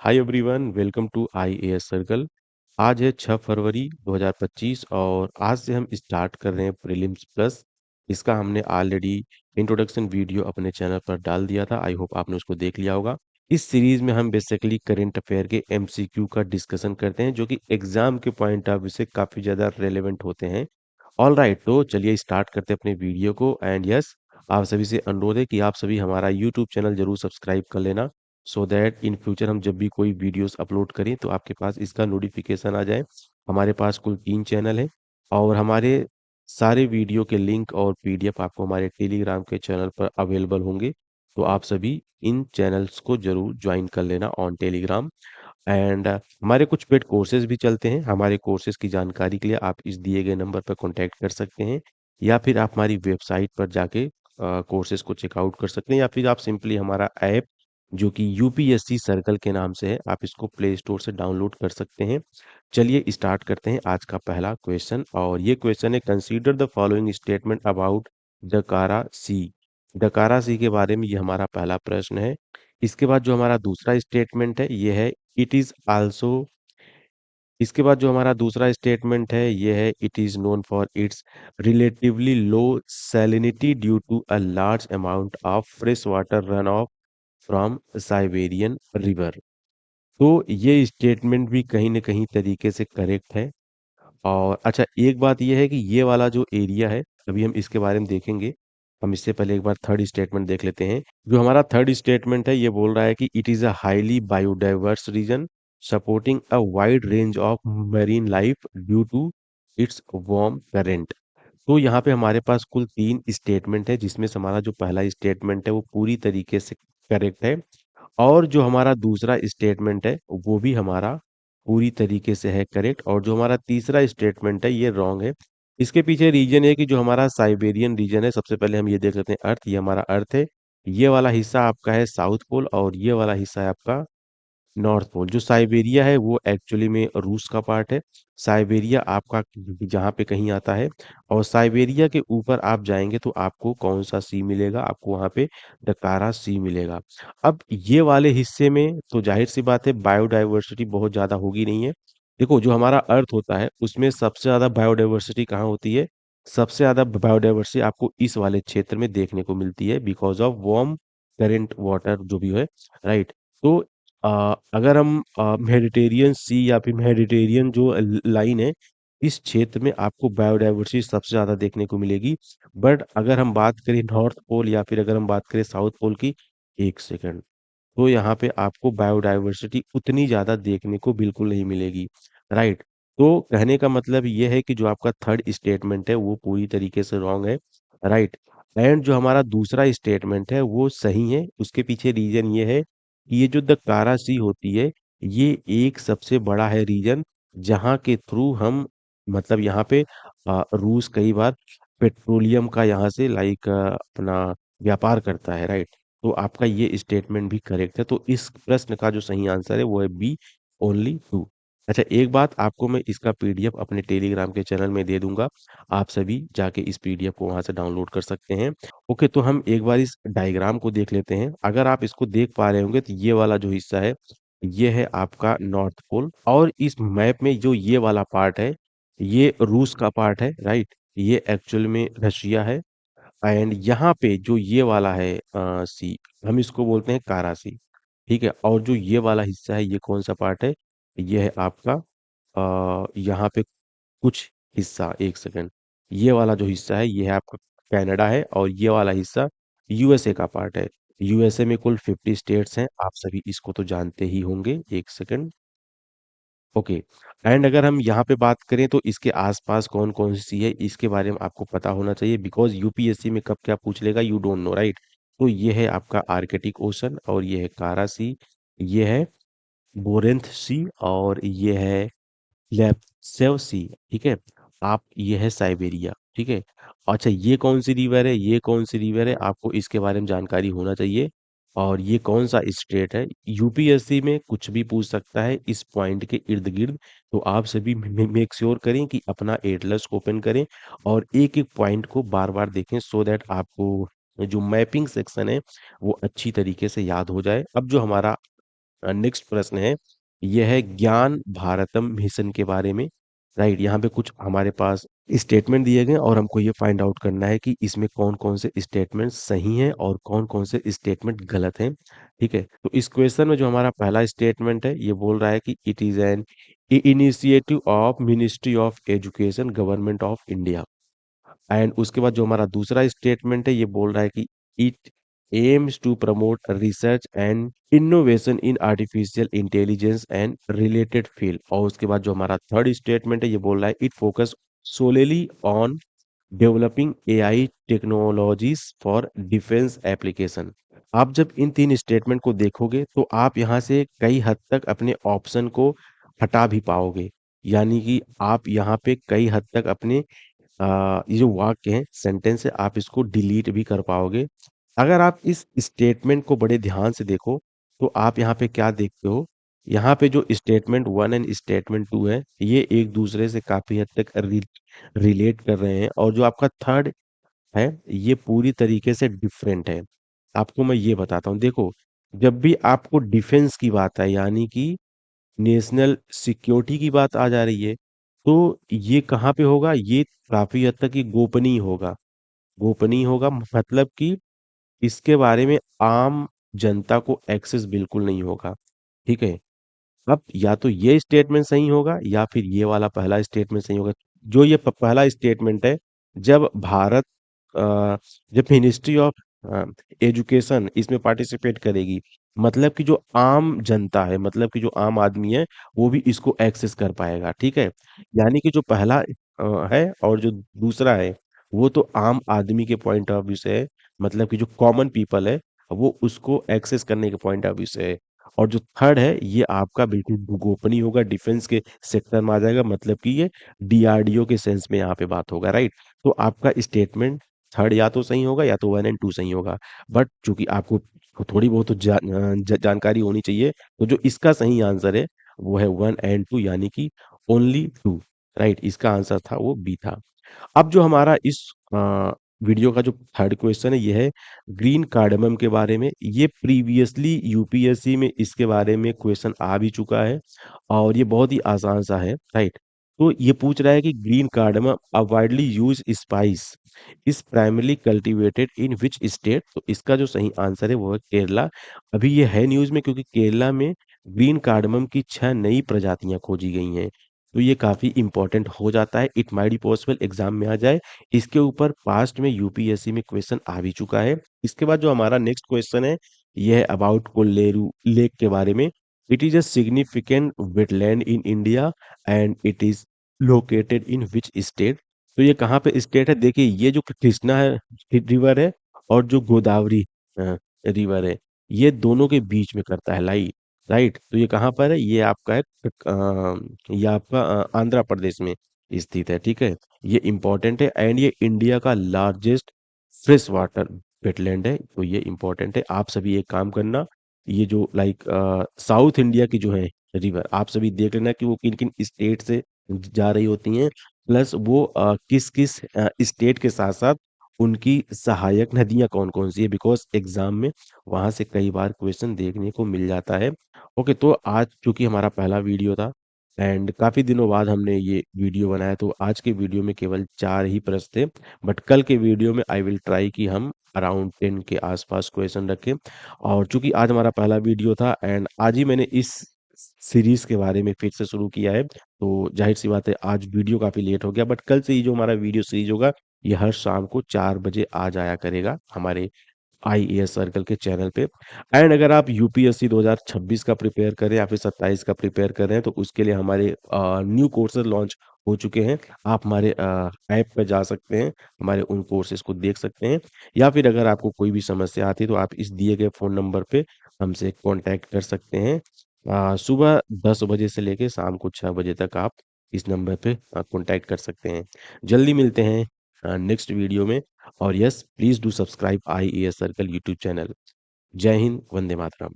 Hi everyone, welcome to IAS circle. आज है 6 फरवरी 2025 और आज से हम स्टार्ट कर रहे हैं प्रीलिम्स प्लस। इसका हमने ऑलरेडी इंट्रोडक्शन वीडियो अपने चैनल पर डाल दिया था। आई होप आपने उसको देख लिया होगा। इस सीरीज में हम बेसिकली करंट अफेयर के एमसीक्यू का डिस्कशन करते हैं जो कि एग्जाम के पॉइंट ऑफ व्यू से काफ़ी ज़्यादा रेलेवेंट होते हैं। ऑल राइट, तो चलिए स्टार्ट करते हैं अपने वीडियो को। एंड यस, आप सभी से अनुरोध है कि आप सभी हमारा यूट्यूब चैनल जरूर सब्सक्राइब कर लेना, सो दैट इन फ्यूचर हम जब भी कोई वीडियोस अपलोड करें तो आपके पास इसका नोटिफिकेशन आ जाए। हमारे पास कुल 3 चैनल है और हमारे सारे वीडियो के लिंक और पीडीएफ आपको हमारे टेलीग्राम के चैनल पर अवेलेबल होंगे। तो आप सभी इन चैनल्स को जरूर ज्वाइन कर लेना ऑन टेलीग्राम। एंड हमारे कुछ पेड कोर्सेज भी चलते हैं। हमारे कोर्सेज की जानकारी के लिए आप इस दिए गए नंबर पर कॉन्टैक्ट कर सकते हैं, या फिर आप हमारी वेबसाइट पर जाके कोर्सेज को चेकआउट कर सकते हैं, या फिर आप सिंपली हमारा ऐप जो कि यूपीएससी सर्कल के नाम से है, आप इसको प्ले स्टोर से डाउनलोड कर सकते हैं। चलिए स्टार्ट करते हैं आज का पहला क्वेश्चन, और ये क्वेश्चन है, consider the following statement about डकारा सी। डकारा सी के बारे में ये हमारा पहला प्रश्न है। इसके बाद जो हमारा दूसरा स्टेटमेंट है ये है इट इज आल्सो। इसके बाद जो हमारा दूसरा स्टेटमेंट है ये है it is known for its relatively low salinity due to a large amount of fresh water run off from Siberian river. तो ये स्टेटमेंट भी कहीं न कहीं तरीके से करेक्ट है। और अच्छा, एक बात ये है कि ये वाला जो एरिया है, अभी हम इसके बारे में देखेंगे। हम इससे पहले एक बार थर्ड स्टेटमेंट देख लेते हैं। जो हमारा थर्ड स्टेटमेंट है ये बोल रहा है कि it is a highly biodiverse region supporting a wide range of marine life due to its warm current. तो यहाँ पे हमारे पास कुल 3 स्टेटमेंट है, जिसमें से हमारा जो पहला स्टेटमेंट है वो पूरी तरीके से करेक्ट है, और जो हमारा दूसरा स्टेटमेंट है वो भी हमारा पूरी तरीके से है करेक्ट, और जो हमारा तीसरा स्टेटमेंट है ये रॉन्ग है। इसके पीछे रीजन है कि जो हमारा साइबेरियन रीजन है, सबसे पहले हम ये देख लेते हैं अर्थ। ये हमारा अर्थ है। ये वाला हिस्सा आपका है साउथ पोल, और ये वाला हिस्सा है आपका नॉर्थ पोल। जो साइबेरिया है वो एक्चुअली में रूस का पार्ट है। साइबेरिया आपका जहाँ पे कहीं आता है, और साइबेरिया के ऊपर आप जाएंगे तो आपको कौन सा सी मिलेगा, आपको वहाँ पे डकारा सी मिलेगा। अब ये वाले हिस्से में तो जाहिर सी बात है बायोडाइवर्सिटी बहुत ज़्यादा होगी नहीं है। देखो, जो हमारा अर्थ होता है उसमें सबसे ज़्यादा बायोडाइवर्सिटी कहाँ होती है? सबसे ज़्यादा बायोडाइवर्सिटी आपको इस वाले क्षेत्र में देखने को मिलती है, because of warm current water जो भी है, राइट। तो अगर हम मेडिटेरियन सी या फिर मेडिटेरियन जो लाइन है, इस क्षेत्र में आपको बायोडाइवर्सिटी सबसे ज़्यादा देखने को मिलेगी। बट अगर हम बात करें नॉर्थ पोल या फिर अगर हम बात करें साउथ पोल की, एक सेकंड, तो यहाँ पे आपको बायोडाइवर्सिटी उतनी ज़्यादा देखने को बिल्कुल नहीं मिलेगी, राइट। तो कहने का मतलब ये है कि जो आपका थर्ड स्टेटमेंट है वो पूरी तरीके से रॉन्ग है, राइट। एंड जो हमारा दूसरा स्टेटमेंट है वो सही है। उसके पीछे रीजन ये है कि ये जो द कारा सी होती है, ये एक सबसे बड़ा है रीजन, जहाँ के थ्रू हम, मतलब यहाँ पे रूस कई बार पेट्रोलियम का यहाँ से लाइक अपना व्यापार करता है, राइट। तो आपका ये स्टेटमेंट भी करेक्ट है। तो इस प्रश्न का जो सही आंसर है वो है बी, ओनली टू। अच्छा, एक बात आपको मैं इसका पीडीएफ अपने टेलीग्राम के चैनल में दे दूंगा। आप सभी जाके इस पीडीएफ को वहां से डाउनलोड कर सकते हैं। ओके, तो हम एक बार इस डायग्राम को देख लेते हैं। अगर आप इसको देख पा रहे होंगे तो ये वाला जो हिस्सा है ये है आपका नॉर्थ पोल, और इस मैप में जो ये वाला पार्ट है ये रूस का पार्ट है, राइट। ये एक्चुअल में रशिया है। एंड यहाँ पे जो ये वाला है सी, हम इसको बोलते हैं कारा सी, ठीक है। और जो ये वाला हिस्सा है ये कौन सा पार्ट है? ये है आपका यहाँ पे कुछ हिस्सा, एक सेकंड, ये वाला जो हिस्सा है ये है आपका कनाडा है, और ये वाला हिस्सा यूएसए का पार्ट है। यूएसए में कुल 50 स्टेट्स हैं, आप सभी इसको तो जानते ही होंगे। एक सेकंड, ओके। एंड अगर हम यहाँ पे बात करें तो इसके आसपास कौन कौन सी है इसके बारे में आपको पता होना चाहिए, बिकॉज यूपीएससी में कब क्या पूछ लेगा यू डोंट नो, राइट। तो ये है आपका आर्कटिक ओशन, और ये है कारा सी, ये है बोरेंथ सी, और ये है लेप्सेव सी, ठीक है। आप, ये है साइबेरिया, ठीक है। अच्छा, ये कौन सी रिवर है, ये कौन सी रिवर है, आपको इसके बारे में जानकारी होना चाहिए। और ये कौन सा स्टेट है? यूपीएससी में कुछ भी पूछ सकता है इस पॉइंट के इर्द गिर्द। तो आप सभी मेक श्योर करें कि अपना एटलस को ओपन करें और एक एक पॉइंट को बार बार देखें, सो दैट आपको जो मैपिंग सेक्शन है वो अच्छी तरीके से याद हो जाए। अब जो हमारा नेक्स्ट प्रश्न है, यह है ज्ञान भारतम मिशन के बारे में। राइट, यहाँ पे कुछ हमारे पास स्टेटमेंट दिए गए और हमको ये फाइंड आउट करना है कि इसमें कौन कौन से स्टेटमेंट सही हैं और कौन कौन से स्टेटमेंट गलत हैं। ठीक है, तो इस क्वेश्चन में जो हमारा पहला स्टेटमेंट है ये बोल रहा है कि it is an initiative of ministry of education government of India. And उसके बाद जो हमारा दूसरा स्टेटमेंट है ये बोल रहा है कि it aims to promote research and innovation in artificial intelligence and related field. और उसके बाद जो हमारा थर्ड स्टेटमेंट है ये बोल रहा है it focus सोलेली on developing AI technologies for defence application. आप जब इन तीन स्टेटमेंट को देखोगे तो आप यहाँ से कई हद तक अपने ऑप्शन को हटा भी पाओगे, यानी कि आप यहाँ पे कई हद तक अपने ये जो वाक्य है सेंटेंस है आप इसको डिलीट भी कर पाओगे। अगर आप इस स्टेटमेंट को बड़े ध्यान से देखो तो आप यहाँ पे क्या देखते हो, यहाँ पे जो statement one and statement two है ये एक दूसरे से काफी हद तक रिलेट कर रहे हैं, और जो आपका थर्ड है ये पूरी तरीके से डिफरेंट है। आपको मैं ये बताता हूँ, देखो जब भी आपको डिफेंस की बात है यानी कि नेशनल सिक्योरिटी की बात आ जा रही है तो ये कहाँ पे होगा, ये काफी हद तक ये गोपनीय होगा। गोपनीय होगा मतलब कि इसके बारे में आम जनता को एक्सेस बिल्कुल नहीं होगा। ठीक है, अब या तो ये स्टेटमेंट सही होगा या फिर ये वाला पहला स्टेटमेंट सही होगा। जो ये पहला स्टेटमेंट है, जब भारत जब मिनिस्ट्री ऑफ एजुकेशन इसमें पार्टिसिपेट करेगी मतलब कि जो आम जनता है मतलब कि जो आम आदमी है वो भी इसको एक्सेस कर पाएगा। ठीक है, यानी कि जो पहला है और जो दूसरा है वो तो आम आदमी के पॉइंट ऑफ व्यू से है, मतलब कि जो कॉमन पीपल है वो उसको एक्सेस करने के पॉइंट ऑफ व्यू से है। और जो थर्ड है ये आपका बिल्कुल गोपनीय होगा, डिफेंस के सेक्टर में आ जाएगा, मतलब कि ये डीआरडीओ के सेंस में यहाँ पे बात होगा। राइट, तो आपका स्टेटमेंट थर्ड या तो सही होगा या तो वन एंड टू सही होगा। बट चूंकि आपको थोड़ी बहुत तो जानकारी होनी चाहिए, तो जो इसका सही आंसर है वो है वन एंड टू, यानी कि ओनली टू। राइट, इसका आंसर था वो बी था। अब जो हमारा इस वीडियो का जो थर्ड क्वेश्चन है ये है ग्रीन कार्डमम के बारे में। ये प्रीवियसली यूपीएससी में इसके बारे में क्वेश्चन आ भी चुका है और ये बहुत ही आसान सा है। राइट, तो ये पूछ रहा है कि green cardamom a widely use spice is primarily cultivated in which state. तो इसका जो सही आंसर है वो है केरला। अभी ये है न्यूज में क्योंकि केरला में ग्रीन कार्डमम की 6 नई प्रजातियां खोजी गई हैं। तो ये काफी इंपॉर्टेंट हो जाता है, it might be possible exam में आ जाए। इसके ऊपर पास्ट में यूपीएससी में क्वेश्चन आ भी चुका है। इसके बाद जो हमारा नेक्स्ट क्वेश्चन है यह है अबाउट कोल्लेरू लेक के बारे में। It is a significant wetland in India and it is located in which state. तो ये कहाँ पे स्टेट है, देखिए ये जो कृष्णा है रिवर है और जो गोदावरी रिवर है ये दोनों के बीच में करता है लाई। राइट, तो ये कहाँ पर है, ये आपका है ये आपका आंध्र प्रदेश में स्थित है। ठीक है, ये इंपॉर्टेंट है एंड ये इंडिया का लार्जेस्ट फ्रेश वाटर वेटलैंड है। तो ये इंपॉर्टेंट है, आप सभी एक काम करना, ये जो लाइक साउथ इंडिया की जो है रिवर आप सभी देख लेना कि वो किन किन स्टेट से जा रही होती हैं, प्लस वो किस किस स्टेट के साथ साथ उनकी सहायक नदियां कौन कौन सी है, बिकॉज एग्जाम में वहां से कई बार क्वेश्चन देखने को मिल जाता है। ओके, तो आज चूंकि हमारा पहला वीडियो था एंड काफी दिनों बाद हमने ये वीडियो बनाया तो आज के वीडियो में केवल 4 ही प्रश्न थे। बट कल के वीडियो में आई विल ट्राई कि हम अराउंड 10 के आसपास क्वेश्चन रखें। और चूंकि आज हमारा पहला वीडियो था एंड आज ही मैंने इस सीरीज के बारे में फिर से शुरू किया है तो जाहिर सी बात है आज वीडियो काफी लेट हो गया, बट कल से ये जो हमारा वीडियो सीरीज होगा ये हर शाम को 4 बजे आ जाया करेगा हमारे आईएएस सर्कल के चैनल पे। एंड अगर आप यूपीएससी 2026 का प्रिपेयर करें या फिर 27 का प्रिपेयर कर रहे हैं तो उसके लिए हमारे न्यू कोर्सेज लॉन्च हो चुके हैं। आप हमारे ऐप पे जा सकते हैं, हमारे उन कोर्सेज को देख सकते हैं, या फिर अगर आपको कोई भी समस्या आती है तो आप इस दिए गए फ़ोन नंबर पे हमसे कांटेक्ट कर सकते हैं। सुबह 10 बजे से लेके शाम को 6 बजे तक आप इस नंबर पे कांटेक्ट कर सकते हैं। जल्दी मिलते हैं नेक्स्ट वीडियो में। और yes, please do subscribe IAS circle YouTube channel. जय हिंद, वंदे मातरम।